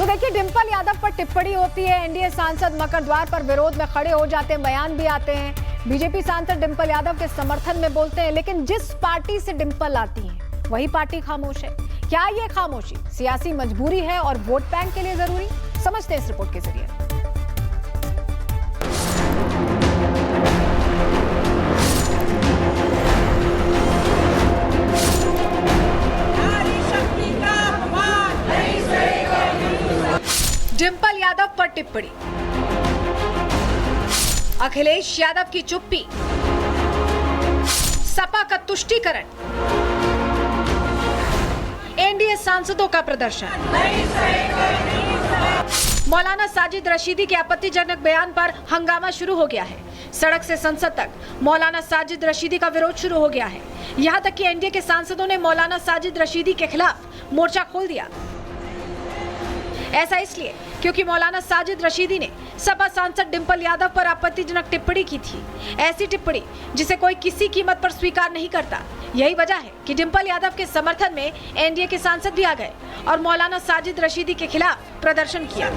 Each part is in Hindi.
देखिए, डिंपल यादव पर टिप्पणी होती है, एनडीए सांसद मकर द्वार पर विरोध में खड़े हो जाते हैं, बयान भी आते हैं। बीजेपी सांसद डिंपल यादव के समर्थन में बोलते हैं, लेकिन जिस पार्टी से डिंपल आती है वही पार्टी खामोश है। क्या ये खामोशी सियासी मजबूरी है और वोट बैंक के लिए जरूरी? समझते हैं इस रिपोर्ट के जरिए। डिंपल यादव पर टिप्पणी, अखिलेश यादव की चुप्पी, सपा का तुष्टीकरण, एनडीए सांसदों का प्रदर्शन। मौलाना साजिद रशीदी के आपत्तिजनक बयान पर हंगामा शुरू हो गया है। सड़क से संसद तक मौलाना साजिद रशीदी का विरोध शुरू हो गया है। यहां तक कि एनडीए के सांसदों ने मौलाना साजिद रशीदी के खिलाफ मोर्चा खोल दिया। ऐसा इसलिए क्योंकि मौलाना साजिद रशीदी ने सपा सांसद डिंपल यादव पर आपत्तिजनक टिप्पणी की थी। ऐसी टिप्पणी जिसे कोई किसी कीमत पर स्वीकार नहीं करता। यही वजह है कि डिंपल यादव के समर्थन में एनडीए के सांसद भी आ गए और मौलाना साजिद रशीदी के खिलाफ प्रदर्शन किया।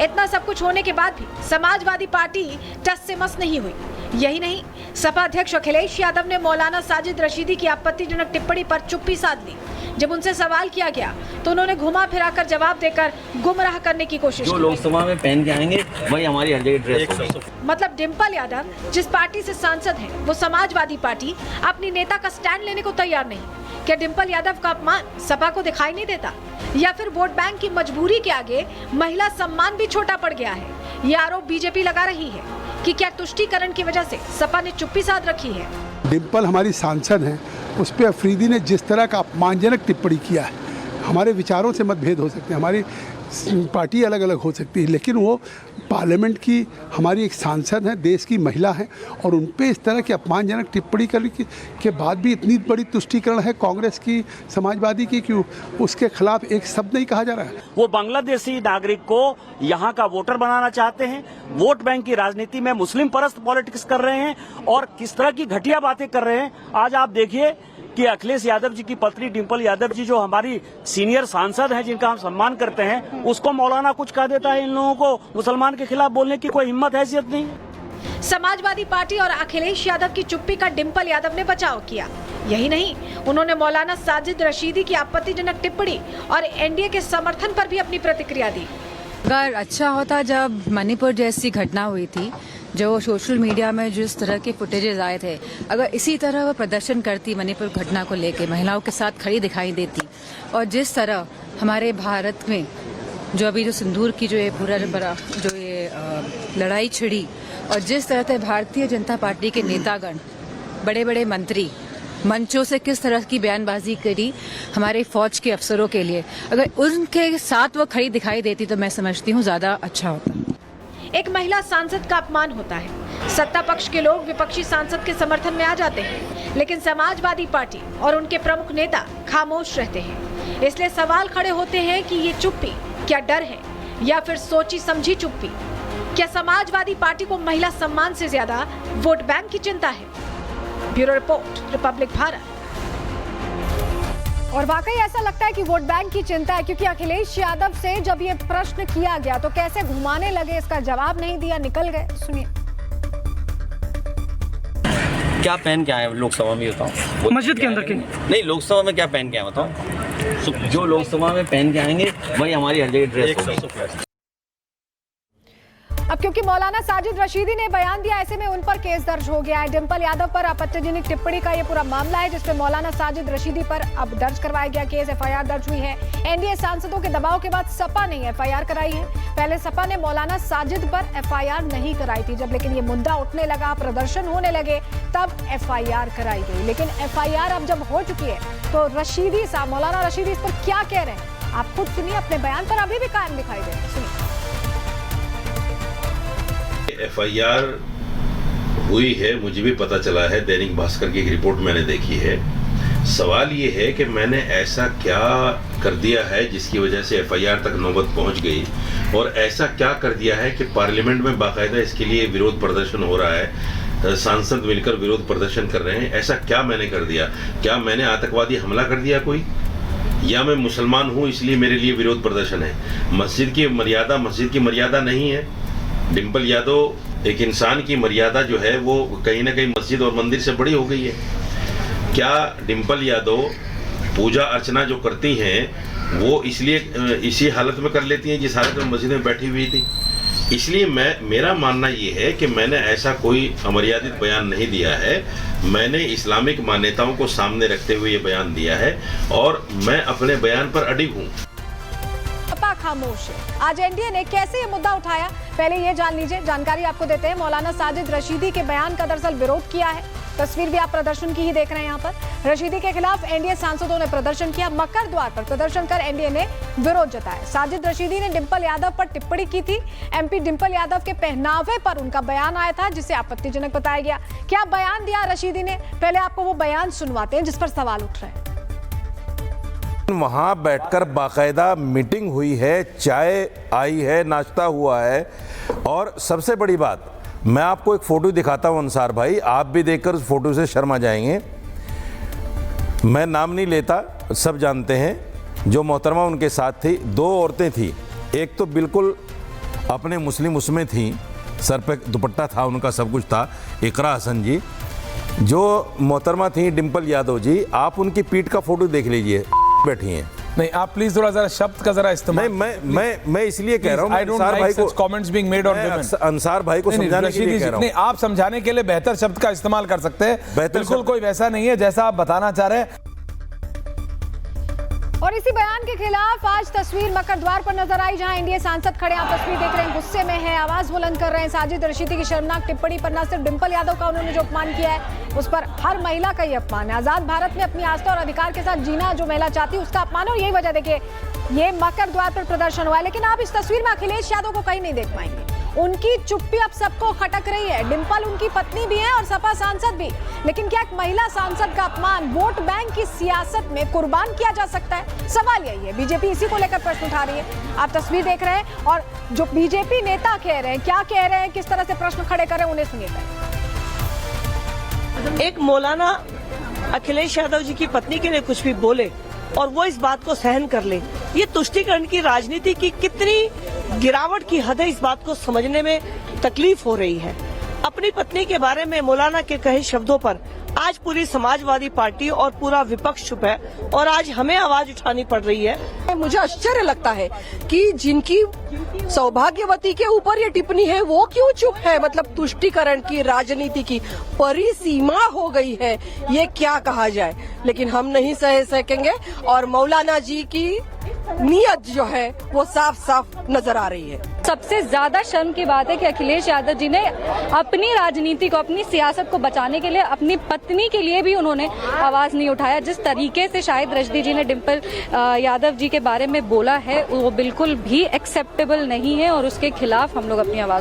इतना सब कुछ होने के बाद भी समाजवादी पार्टी टस से मस नहीं हुई। यही नहीं, सपा अध्यक्ष अखिलेश यादव ने मौलाना साजिद रशीदी की आपत्तिजनक टिप्पणी पर चुप्पी साध ली। जब उनसे सवाल किया गया तो उन्होंने घुमा फिराकर जवाब देकर गुमराह करने की कोशिश की। जो लोकसभा में पहन के आएंगे वही हमारी हर जगह ड्रेस होगी। मतलब डिंपल यादव जिस पार्टी से सांसद हैं, वो समाजवादी पार्टी अपनी नेता का स्टैंड लेने को तैयार नहीं। क्या डिंपल यादव का अपमान सपा को दिखाई नहीं देता, या फिर वोट बैंक की मजबूरी के आगे महिला सम्मान भी छोटा पड़ गया है? ये आरोप बीजेपी लगा रही है कि क्या तुष्टीकरण की वजह से सपा ने चुप्पी साध रखी है। डिंपल हमारी सांसद हैं, उस पर अफरीदी ने जिस तरह का अपमानजनक टिप्पणी किया है, हमारे विचारों से मतभेद हो सकते हैं, हमारी पार्टी अलग अलग हो सकती है, लेकिन वो पार्लियामेंट की हमारी एक सांसद हैं, देश की महिला हैं, और उन पे इस तरह की अपमानजनक टिप्पणी करने के बाद भी इतनी बड़ी तुष्टीकरण है कांग्रेस की, समाजवादी की, कि उसके खिलाफ एक शब्द नहीं कहा जा रहा है। वो बांग्लादेशी नागरिक को यहाँ का वोटर बनाना चाहते हैं, वोट बैंक की राजनीति में मुस्लिम परस्त पॉलिटिक्स कर रहे हैं और किस तरह की घटिया बातें कर रहे हैं। आज आप देखिए कि अखिलेश यादव जी की पत्नी डिंपल यादव जी, जो हमारी सीनियर सांसद हैं, जिनका हम सम्मान करते हैं, उसको मौलाना कुछ कह देता है। इन लोगों को मुसलमान के खिलाफ बोलने की कोई हिम्मत हैसियत नहीं। समाजवादी पार्टी और अखिलेश यादव की चुप्पी का डिंपल यादव ने बचाव किया। यही नहीं, उन्होंने मौलाना साजिद रशीदी की आपत्तिजनक टिप्पणी और एनडीए के समर्थन पर भी अपनी प्रतिक्रिया दी। अगर अच्छा होता जब मणिपुर जैसी घटना हुई थी, जो सोशल मीडिया में जिस तरह के फुटेजेस आए थे, अगर इसी तरह वो प्रदर्शन करती मणिपुर घटना को लेकर, महिलाओं के साथ खड़ी दिखाई देती, और जिस तरह हमारे भारत में जो अभी जो सिंदूर की जो ये पूरा जो ये लड़ाई छिड़ी, और जिस तरह से भारतीय जनता पार्टी के नेतागण, बड़े बड़े मंत्री मंचों से किस तरह की बयानबाजी करी हमारे फौज के अफसरों के लिए, अगर उनके साथ वो खड़ी दिखाई देती तो मैं समझती हूँ ज्यादा अच्छा होता। एक महिला सांसद का अपमान होता है। सत्ता पक्ष के लोग विपक्षी सांसद के समर्थन में आ जाते हैं, लेकिन समाजवादी पार्टी और उनके प्रमुख नेता खामोश रहते हैं। इसलिए सवाल खड़े होते हैं कि ये चुप्पी क्या डर है या फिर सोची समझी चुप्पी? क्या समाजवादी पार्टी को महिला सम्मान से ज्यादा वोट बैंक की चिंता है? Bureau report, Republic Bharat. और वाकई ऐसा लगता है कि वोट बैंक की चिंता है, क्योंकि अखिलेश यादव से जब ये प्रश्न किया गया तो कैसे घुमाने लगे, इसका जवाब नहीं दिया, निकल गए। सुनिए। क्या पहन के आए लोकसभा में, बताओ? मस्जिद के अंदर के नहीं, लोकसभा में क्या पहन के आए बताओ? जो लोकसभा में पहन के आएंगे वही हमारी हर जगह ड्रेस होगी। अब क्योंकि मौलाना साजिद रशीदी ने बयान दिया, ऐसे में उन पर केस दर्ज हो गया है। डिंपल यादव पर आपत्तिजनक टिप्पणी का ये पूरा मामला है, जिसमें मौलाना साजिद रशीदी पर अब दर्ज करवाया गया केस, एफआईआर दर्ज हुई है। एनडीए सांसदों के दबाव के बाद सपा ने एफआईआर कराई है। पहले सपा ने मौलाना साजिद पर एफआईआर नहीं कराई थी, जब लेकिन ये मुद्दा उठने लगा, प्रदर्शन होने लगे, तब एफआईआर कराई गई। लेकिन एफआईआर अब जब हो चुकी है तो रशीदी साहब, मौलाना रशीदी इस पर क्या कह रहे हैं आप खुद सुनिए। अपने बयान पर अभी भी कायम दिखाई दे रहे हैं, सुनिए। एफआईआर हुई है, मुझे भी पता चला है, दैनिक भास्कर की एक रिपोर्ट मैंने देखी है। सवाल ये है कि मैंने ऐसा क्या कर दिया है जिसकी वजह से एफआईआर तक नौबत पहुंच गई, और ऐसा क्या कर दिया है कि पार्लियामेंट में बाकायदा इसके लिए विरोध प्रदर्शन हो रहा है, सांसद मिलकर विरोध प्रदर्शन कर रहे हैं। ऐसा क्या मैंने कर दिया? क्या मैंने आतंकवादी हमला कर दिया कोई? या मैं मुसलमान हूं इसलिए मेरे लिए विरोध प्रदर्शन है। मस्जिद की मर्यादा नहीं है। डिम्पल यादव एक इंसान की मर्यादा जो है वो कहीं ना कहीं मस्जिद और मंदिर से बड़ी हो गई है। क्या डिम्पल यादव पूजा अर्चना जो करती हैं वो इसलिए इसी हालत में कर लेती हैं जिस हालत में मस्जिद में बैठी हुई थी? इसलिए मेरा मानना ये है कि मैंने ऐसा कोई अमर्यादित बयान नहीं दिया है। मैंने इस्लामिक मान्यताओं को सामने रखते हुए ये बयान दिया है और मैं अपने बयान पर अडिग हूँ। सपा खामोश है। आज एनडीए ने कैसे ये मुद्दा उठाया, पहले ये जान लीजिए। जानकारी आपको देते हैं। मौलाना साजिद रशीदी के बयान का दरअसल विरोध किया है। तस्वीर भी आप प्रदर्शन की ही देख रहे हैं यहाँ पर। रशीदी के खिलाफ एनडीए सांसदों ने प्रदर्शन किया। मकर द्वार पर प्रदर्शन कर एनडीए ने विरोध जताया। साजिद रशीदी ने डिम्पल यादव पर टिप्पणी की थी। एमपी डिम्पल यादव के पहनावे पर उनका बयान आया था जिसे आपत्तिजनक बताया गया। क्या बयान दिया रशीदी ने, पहले आपको वो बयान सुनवाते हैं जिस पर सवाल उठ रहे हैं। वहाँ बैठकर बाकायदा मीटिंग हुई है, चाय आई है, नाश्ता हुआ है। और सबसे बड़ी बात, मैं आपको एक फ़ोटो दिखाता हूँ अंसार भाई, आप भी देखकर उस फोटो से शर्मा जाएंगे। मैं नाम नहीं लेता, सब जानते हैं। जो मोहतरमा उनके साथ थी, 2 औरतें थी। एक तो बिल्कुल अपने मुस्लिम उसमें थी, सर पे दुपट्टा था उनका, सब कुछ था, इकरा हसन जी। जो मोहतरमा थी डिम्पल यादव जी, आप उनकी पीठ का फ़ोटो देख लीजिए, बैठी हैं। नहीं, आप प्लीज थोड़ा जरा शब्द का जरा इस्तेमाल। मैं इसलिए कह रहा हूं, अंसार भाई को comments being made on women, Ansar भाई को समझाने के लिए कह रहा हूं। नहीं, आप समझाने के लिए बेहतर शब्द का इस्तेमाल कर सकते हैं। बिल्कुल कोई वैसा नहीं है जैसा आप बताना चाह रहे हैं। और इसी बयान के खिलाफ आज तस्वीर मकर द्वार पर नजर आई, जहां एनडीए सांसद खड़े, आप तस्वीर देख रहे हैं, गुस्से में है, आवाज बुलंद कर रहे हैं। साजिद रशीदी की शर्मनाक टिप्पणी पर न सिर्फ डिम्पल यादव का उन्होंने जो अपमान किया है, उस पर हर महिला का ये अपमान है। आजाद भारत में अपनी आस्था और अधिकार के साथ जीना जो महिला चाहती है उसका अपमान है। और यही वजह देखिए, ये मकर द्वार पर प्रदर्शन हुआ है। लेकिन आप इस तस्वीर में अखिलेश यादव को कहीं नहीं देख पाएंगे। उनकी चुप्पी अब सबको खटक रही है। डिम्पल उनकी पत्नी भी है और सपा सांसद भी, लेकिन क्या एक महिला सांसद का अपमान वोट बैंक की सियासत में कुर्बान किया जा सकता है? सवाल यही है। बीजेपी इसी को लेकर प्रश्न उठा रही है। आप तस्वीर देख रहे हैं और जो बीजेपी नेता कह रहे हैं, क्या कह रहे हैं, किस तरह से प्रश्न खड़े कर रहे हैं, उन्हें सुनिए। एक मौलाना अखिलेश यादव जी की पत्नी के लिए कुछ भी बोले और वो इस बात को सहन कर ले, ये तुष्टीकरण की राजनीति की कितनी गिरावट की हद है, इस बात को समझने में तकलीफ हो रही है। अपनी पत्नी के बारे में मौलाना के कहे शब्दों पर आज पूरी समाजवादी पार्टी और पूरा विपक्ष चुप है और आज हमें आवाज उठानी पड़ रही है। मुझे आश्चर्य लगता है कि जिनकी सौभाग्यवती के ऊपर ये टिप्पणी है वो क्यों चुप है। मतलब तुष्टीकरण की राजनीति की परिसीमा हो गई है, ये क्या कहा जाए। लेकिन हम नहीं सह सकेंगे और मौलाना जी की नीयत जो है वो साफ साफ नजर आ रही है। सबसे ज्यादा शर्म की बात है कि अखिलेश यादव जी ने अपनी राजनीति को, अपनी सियासत को बचाने के लिए अपनी पत्नी के लिए भी उन्होंने आवाज नहीं उठाया। जिस तरीके से शाहिद रशीदी जी ने डिम्पल यादव जी के बारे में बोला है वो बिल्कुल भी एक्सेप्टेबल नहीं है और उसके खिलाफ हम लोग अपनी आवाज